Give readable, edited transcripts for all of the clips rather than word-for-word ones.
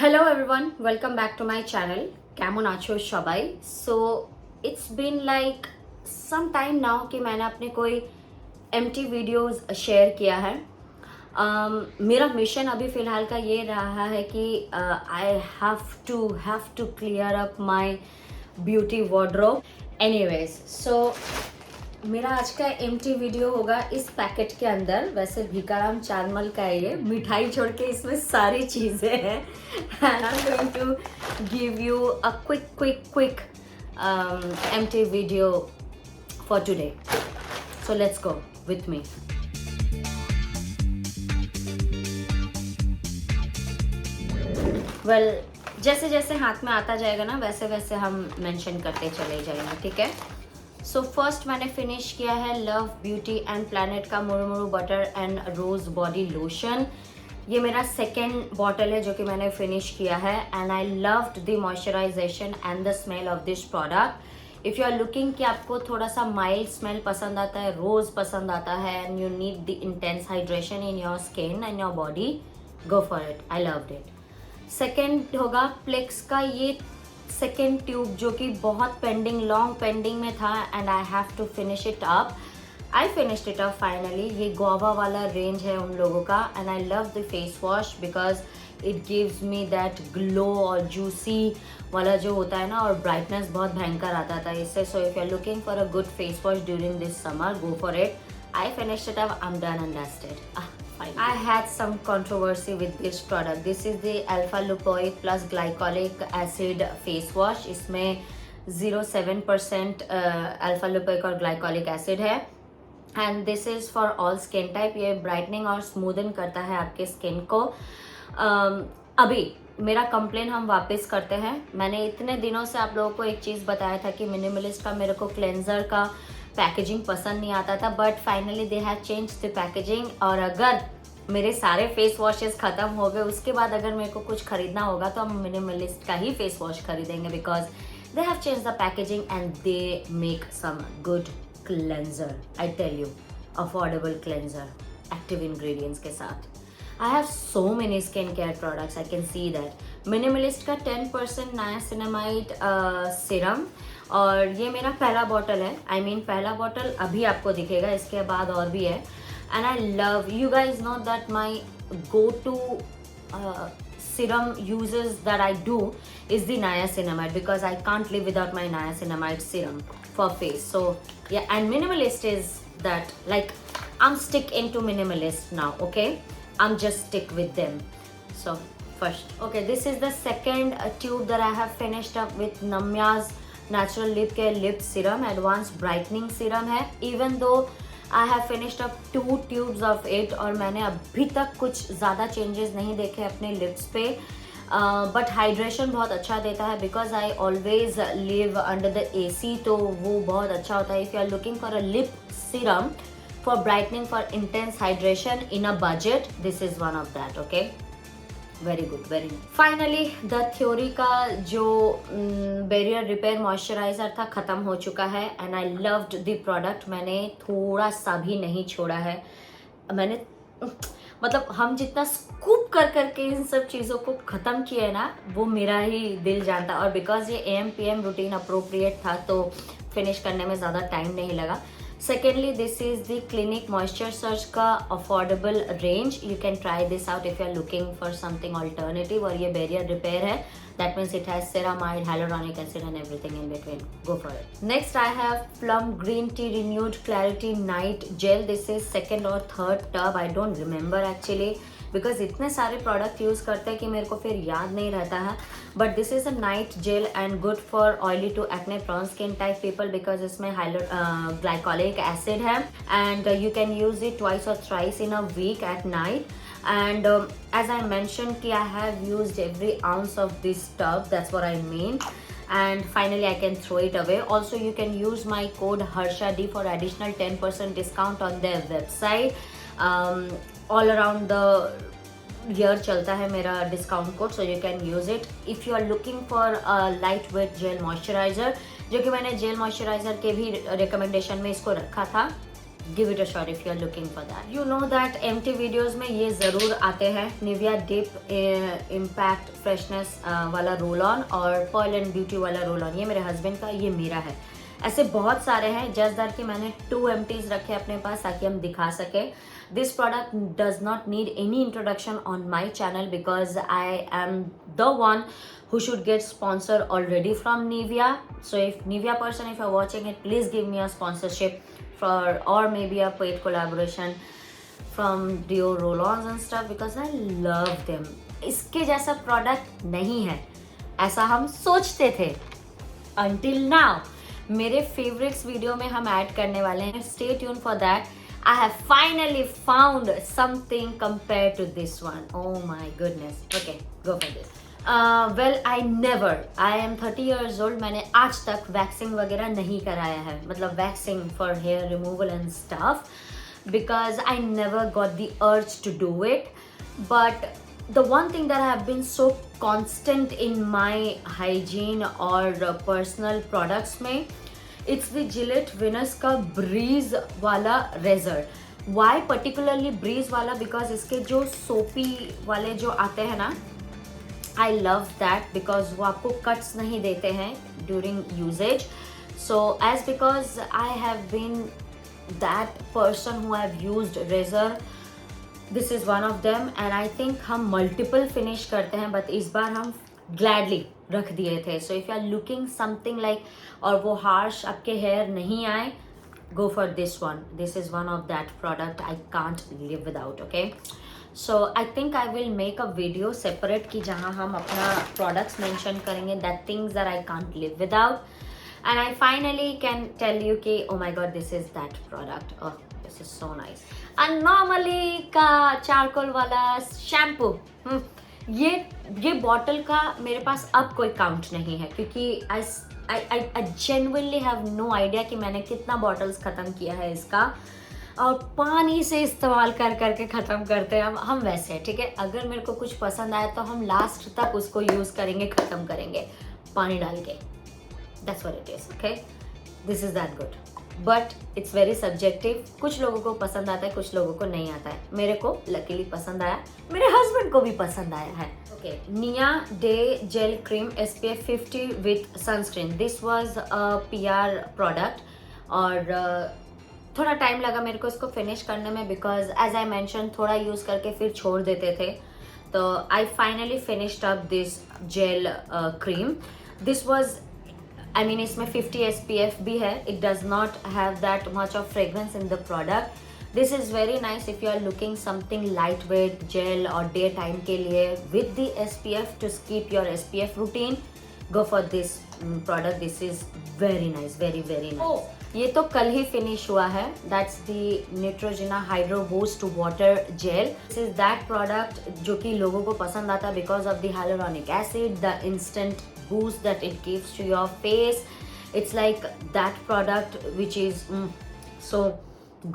Hello everyone, welcome back to my channel. কেমন আছো সবাই? So it's been like some time now कि मैंने अपने कोई empty videos शेयर किया है. मेरा मिशन अभी फ़िलहाल का ये रहा है कि I have to clear up my beauty wardrobe. Anyways, so मेरा आज का एम्प्टी वीडियो होगा इस पैकेट के अंदर. वैसे भीकाराम चारमल का है ये, मिठाई छोड़ के इसमें सारी चीज़ें हैं. And I am going to give you a quick empty video for today. So let's go with me. Well, जैसे जैसे हाथ में आता जाएगा ना वैसे वैसे हम मेंशन करते चले जाएंगे, ठीक है. सो फर्स्ट मैंने फिनिश किया है लव ब्यूटी एंड प्लैनेट का murumuru butter and rose body lotion. ये मेरा सेकेंड बॉटल है जो कि मैंने फिनिश किया है. And I loved the moisturization and the smell of this product. If you are looking कि आपको थोड़ा सा माइल्ड स्मेल पसंद आता है, रोज पसंद आता है and you need the intense hydration in your skin and your body, go for it. I loved it. Second होगा प्लेक्स का ये सेकेंड ट्यूब जो कि बहुत लॉन्ग पेंडिंग में था and I have to finish it up. I finished it up finally. ये गोवा वाला रेंज है उन लोगों का and I love the face wash because it gives me that glow और जूसी वाला जो होता है ना, और ब्राइटनेस बहुत भयंकर आता था इससे. So if you are looking for a good face wash during this summer, go for it. I finished it up. I'm done and dusted. Fine. I had some controversy with this product. This is the Alpha Lipoic plus Glycolic Acid Face Wash. इसमें 0.7% Alpha Lipoic और Glycolic Acid है. And this is for all skin type. ये brightening और smoothen करता है आपके skin को. अभी मेरा कंप्लेन हम वापस करते हैं. मैंने इतने दिनों से आप लोगों को एक चीज़ बताया था कि मिनिमलिस्ट का मेरे को क्लेंजर का पैकेजिंग पसंद नहीं आता था, but finally they have change the packaging. और अगर मेरे सारे फेस वॉशेस ख़त्म हो गए उसके बाद अगर मेरे को कुछ खरीदना होगा तो हम मिनिमलिस्ट का ही फेस वॉश खरीदेंगे because they have change the packaging and they make some good cleanser. I tell you, affordable cleanser active ingredients के साथ. I have so many skincare products. I can see that. Minimalist का 10% niacinamide serum, और ये मेरा पहला bottle है. I mean पहला bottle अभी आपको दिखेगा, इसके बाद और भी है. And I love, you guys know that my go-to serum uses that I do is the niacinamide because I can't live without my niacinamide serum for face. So yeah, and minimalist is that, like, I'm stick into minimalist now, okay? I'm just stick with them. So first, okay, this is the second tube that I have finished up with Namya's Natural Lip Care Lip Serum. Advanced Brightening Serum है. Even though I have finished up 2 tubes of it और मैंने अभी तक कुछ ज़्यादा changes नहीं देखे अपने lips पे, बट हाइड्रेशन बहुत अच्छा देता है because I always live under the AC, तो वो बहुत अच्छा होता है. If you are looking for a lip serum for brightening for intense hydration in a budget, this is one of that. Okay, very good, very good. Finally the theory का जो barrier repair moisturizer था ख़त्म हो चुका है and I loved the product. मैंने थोड़ा सा भी नहीं छोड़ा है. मैंने मतलब हम जितना स्कूप कर करके इन सब चीज़ों को ख़त्म किया है ना, वो मेरा ही दिल जानता. और बिकॉज ये AM/PM रूटीन अप्रोप्रिएट था तो फिनिश करने में ज़्यादा टाइम नहीं लगा. Secondly, this is the Clinic Moisture Surge का affordable range. You can try this out if you are looking for something alternative. और ये barrier repair है. That means it has ceramide, hyaluronic acid and everything in between. Go for it. Next, I have Plum Green Tea Renewed Clarity Night Gel. This is second or third tub. I don't remember actually. Because इतने सारे product use करते हैं कि मेरे को फिर याद नहीं रहता है. But this is a night gel and good for oily to acne prone skin type people because इसमें ग्लाइकोलिक एसिड है and you can use it twice or thrice in a week at night. And as I mentioned कि I have used every ounce of this tub, that's what I mean. And finally I can throw it away. Also you can use my code HARSHAD for additional 10% discount on their website. All around the year चलता है मेरा discount code, so you can use it if you are looking for light weight gel moisturizer, जो कि मैंने jail moisturiser के भी recommendation में इसको रखा था. Give it a shot if you are looking for that. You know that empty videos में ये ज़रूर आते हैं, निविया डिप इम्पैक्ट फ्रेशनेस वाला रोल ऑन और पर्ल एंड ब्यूटी वाला रोल ऑन। ये मेरे हस्बैंड का, ये मेरा है। ऐसे बहुत सारे हैं, जस्ट दैट कि मैंने 2 एम्प्टीज रखे अपने पास ताकि हम दिखा सके। This product does not need any introduction on my channel because I am the one who should get sponsor already from Nivea. So if Nivea person, if you're watching it, please give me a sponsorship for, or maybe a paid collaboration from Dio roll-ons and stuff because I love them. इसके जैसा product नहीं है ऐसा हम सोचते थे until now. मेरे favorites video में हम ऐड करने वाले हैं, stay tuned for that. I have finally found something compared to this one. Oh my goodness. Okay, go for this. Well, I am 30 years old. मैंने आज तक वैक्सिंग वगैरह नहीं कराया है, मतलब waxing for hair removal and stuff because I never got the urge to do it. But the one thing that I have been so constant in my hygiene or personal products में, it's the Gillette Venus का Breeze वाला razor. Why particularly Breeze वाला? Because इसके जो soapy वाले जो आते हैं ना, I love that because वो आपको cuts नहीं देते हैं during usage. So as because I have been that person who have used razor, this is one of them and I think हम multiple finish करते हैं but इस बार हम gladly रख दिए थे. So if you are looking something like और वो harsh आपके hair नहीं आए, go for this one. This is one of that product I can't live without. Okay. So I think I will make a video separate कि जहाँ हम अपना products mention करेंगे, that things that I can't live without. And I finally can tell you कि oh my god, this is that product. Oh, this is so nice. And normally का charcoal वाला shampoo, ये bottle का मेरे पास अब कोई count नहीं है क्योंकि I genuinely have no idea कि मैंने कितना bottles ख़त्म किया है इसका, और पानी से इस्तेमाल कर करके ख़त्म करते हैं हम वैसे, ठीक है। अगर मेरे को कुछ पसंद आया तो हम लास्ट तक उसको यूज़ करेंगे, ख़त्म करेंगे पानी डाल के। That's what it is, okay. This is that good but it's very subjective. कुछ लोगों को पसंद आता है, कुछ लोगों को नहीं आता है। मेरे को लकीली पसंद आया, मेरे हस्बैंड को भी पसंद आया है। ओके, निया day gel cream SPF 50 with sunscreen. This was a PR product और थोड़ा टाइम लगा मेरे को इसको फिनिश करने में बिकॉज एज आई मैंशन थोड़ा यूज़ करके फिर छोड़ देते थे। तो I finally finished up this gel cream. This was I mean इसमें 50 SPF भी है। It does not have that much of fragrance in the product. This is very nice if you are looking something light weight gel और day time के लिए with the SPF to skip your SPF routine, go for this product. This is very nice, very very nice. Oh, ये तो कल ही finish हुआ है। That's the Neutrogena Hydro Boost Water Gel. This is that product जो कि लोगों को पसंद आता है because of the hyaluronic acid, the instant boost that it gives to your face. It's like that product which is so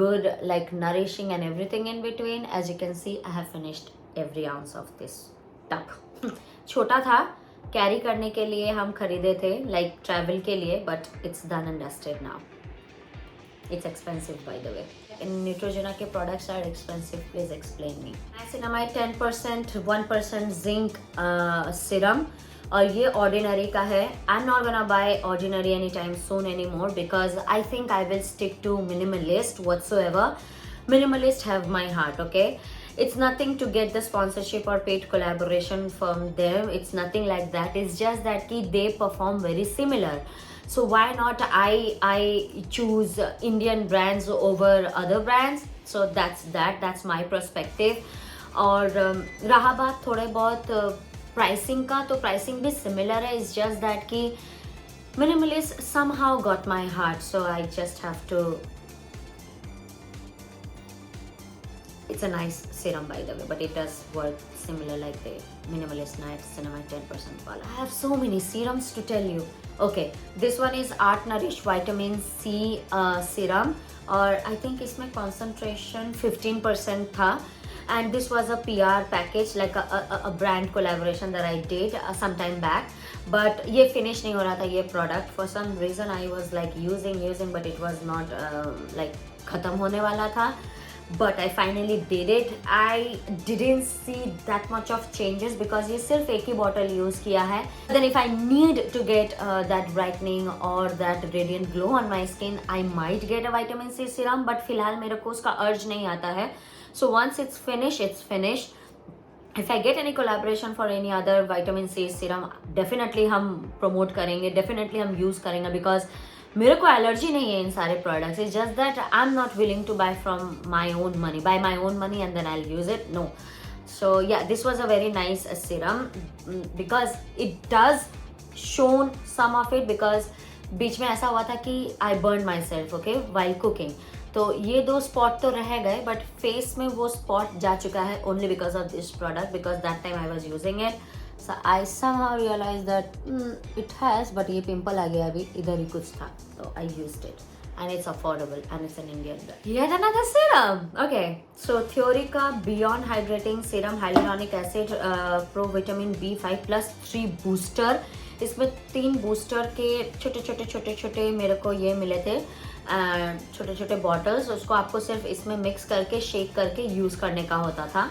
good, like nourishing and everything in between. As you can see, I have finished every ounce of this tub. छोटा था, carry करने के लिए हम खरीदे थे, like travel के लिए, but it's done and dusted now. It's expensive by the way. Neutrogena के products are expensive, please explain me. Niacinamide 10% 1% zinc serum और ये ऑर्डिनरी का है। I am not gonna buy Ordinary any time soon any more because I think I will stick to Minimalist whatsoever. Minimalist have my heart, okay? It's nothing to get the sponsorship or paid collaboration from them. It's nothing like that. It's just that they perform very similar. So why not I choose Indian brands over other brands? So that's my perspective. और रहा बात थोड़े बहुत pricing का, तो pricing भी similar है. It's just that कि Minimalist somehow got my heart, so I just have to. It's a nice serum by the way, but it does work similar like the Minimalist Niacinamide 10% wala. I have so many serums to tell you. Okay, this one is Art Nourish Vitamin C serum और I think इसमें concentration 15% था. And this was a PR package, like a brand collaboration that I did some time back. But ये finish नहीं हो रहा था ये product. For some reason I was like using, but it was not like ख़त्म होने वाला था, but I finally did it. I didn't see that much of changes because ये सिर्फ एक ही बॉटल यूज़ किया है. Then if I need to get that brightening or that radiant glow on my skin, I might get a vitamin C serum, but फिलहाल मेरे को उसका अर्ज नहीं आता है. So once it's finished, it's finished. If I get any collaboration for any other vitamin C serum, definitely हम promote करेंगे, definitely हम use करेंगे because मेरे को एलर्जी नहीं है इन सारे products. It's just that I am not willing to buy from my own money, buy my own money and then I will use it. No. So yeah, this was a very nice serum because it does shown some of it, because बीच में ऐसा हुआ था कि I burn myself okay while cooking. तो ये 2 spot तो रह गए, बट फेस में वो स्पॉट जा चुका है only because of this product, because that time I was using it. So I somehow realized that it has, but ये पिंपल आ गया अभी, इधर ही कुछ था, तो I used it and it's affordable and it's an Indian brand. Yet another serum. Okay, so Theory का Beyond Hydrating Serum Hyaluronic Acid Pro Vitamin B5 plus 3 Booster. इसमें 3 booster के छोटे मेरे को ये मिले थे, छोटे बॉटल्स. उसको आपको सिर्फ इसमें मिक्स करके शेक करके यूज़ करने का होता था.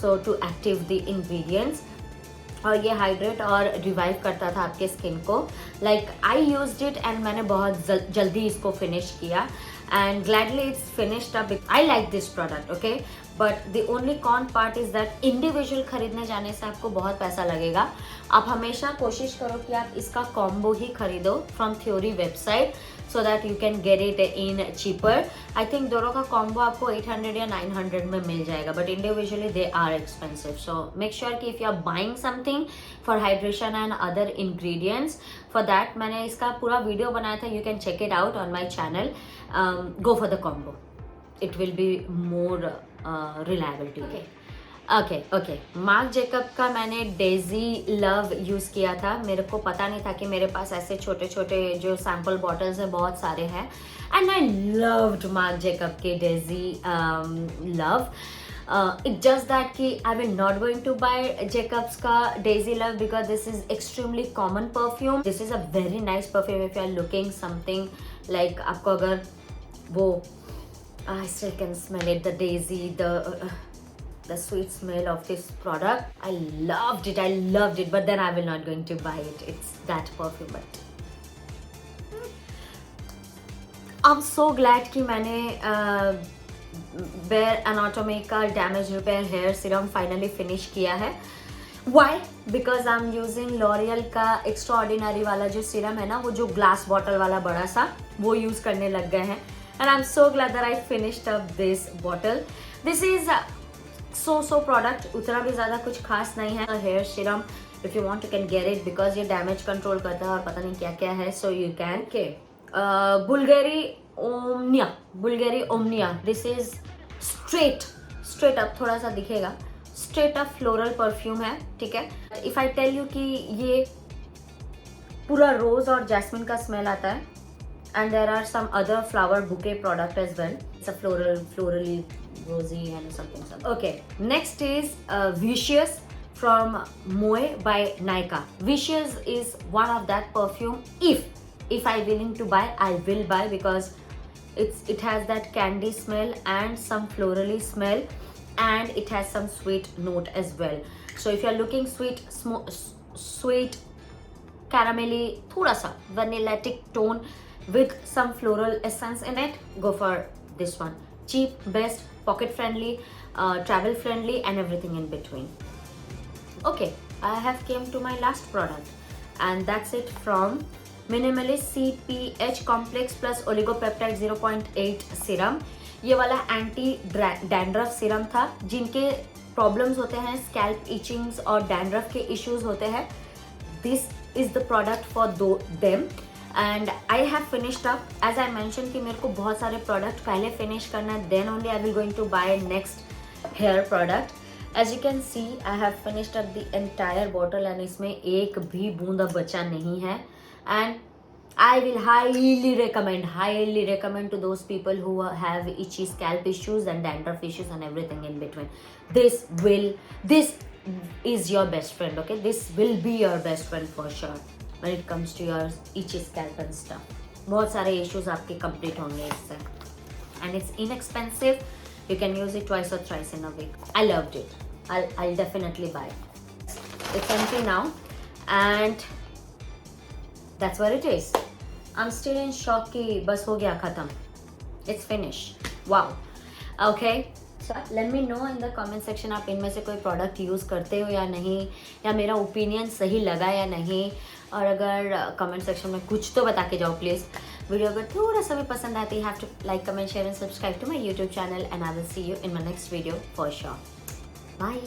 सो टू एक्टिव द इंग्रेडिएंट्स, और ये हाइड्रेट और रिवाइव करता था आपके स्किन को. Like I used it and मैंने बहुत जल्दी इसको फिनिश किया and gladly it's finished up. I like this product okay, but the only con part is that individual खरीदने जाने से आपको बहुत पैसा लगेगा. आप हमेशा कोशिश करो कि आप इसका कॉम्बो ही खरीदो from theory website, so that you can get it in cheaper. I think दोनों का combo आपको 800 या 900 में मिल जाएगा, but individually they are expensive. So make sure कि if you are buying something for hydration and other ingredients, for that मैंने इसका पूरा वीडियो बनाया था, you can check it out on my channel. Go for the combo. It will be more reliable to you. Okay. Mark Jacob का मैंने Daisy love use किया था. मेरे को पता नहीं था कि मेरे पास ऐसे छोटे जो सैम्पल बॉटल्स हैं बहुत सारे हैं, and I loved Marc Jacob के Daisy Love. It just that कि I will not going to buy Jacobs का Daisy Love because this is extremely common perfume. This is a very nice perfume if you are looking something like, आपको अगर वो I still can smell it, the Daisy, the sweet smell of this product. I loved it, but then I will not going to buy it. It's that perfume, but I'm so glad कि मैंने Bare Anatomy का Damage Repair Hair Serum finally finish किया है. Why? Because I'm using L'Oreal का Extraordinary वाला जो serum है ना, वो जो ग्लास बॉटल वाला बड़ा सा, वो यूज़ करने लग गए हैं. And I'm so glad that I finished up this bottle. This is so product, उतना भी ज़्यादा कुछ खास नहीं है. Hair serum if you want you can get it because ये डैमेज कंट्रोल करता है और पता नहीं क्या क्या है. so you can. Okay, Bulgari Omnia. This is straight up, थोड़ा सा दिखेगा, स्ट्रेट अप फ्लोरल परफ्यूम है. ठीक है, इफ आई टेल यू कि ये पूरा रोज और जैस्मिन का स्मेल आता है, and there are some other flower bouquet product as well. It's a florally rosy and something. Okay, next is Vicious from Moe by Nykaa. Vicious is one of that perfume. If I willing to buy, I will buy because it has that candy smell and some florally smell, and it has some sweet note as well. So if you are looking sweet caramelly, thoda sa vanillatic tone with some floral essence in it, go for this one. Cheap, best, pocket friendly, travel friendly, and everything in between. Okay, I have came to my last product, and that's it from Minimalist CPH Complex plus Oligopeptide 0.8 serum. ये वाला anti dandruff serum था. जिनके problems होते हैं, scalp इचिंग्स और dandruff के issues होते हैं, this is the product for them. And I have finished up, as I mention कि मेरे को बहुत सारे प्रोडक्ट पहले फिनिश करना है, then only I will going to buy next hair product. As you can see I have finished up the entire bottle and इसमें एक भी बूंद अब बचा नहीं है. And I will highly recommend to those people who have itchy scalp issues and dandruff issues and everything in between. This is your best friend, okay? This will be your best friend for sure when it comes to your itchy scalp and stuff. बहुत सारे issues आपके complete होंगे इससे. and it's inexpensive. You can use it twice or thrice in a week. I loved it. I'll definitely buy it. It's empty now, and that's what it is. I'm still in shock कि बस हो गया खत्म. It's finished. Wow. Okay. So let me know in the comment section आप इनमें से कोई product use करते हो या नहीं, या मेरा ओपिनियन सही लगा या नहीं. और अगर कमेंट सेक्शन में कुछ तो बता के जाओ प्लीज़. वीडियो अगर थोड़ा सा भी पसंद आती है, have to like, comment, share and subscribe to my YouTube channel, and I will see you in my next video for sure. Bye.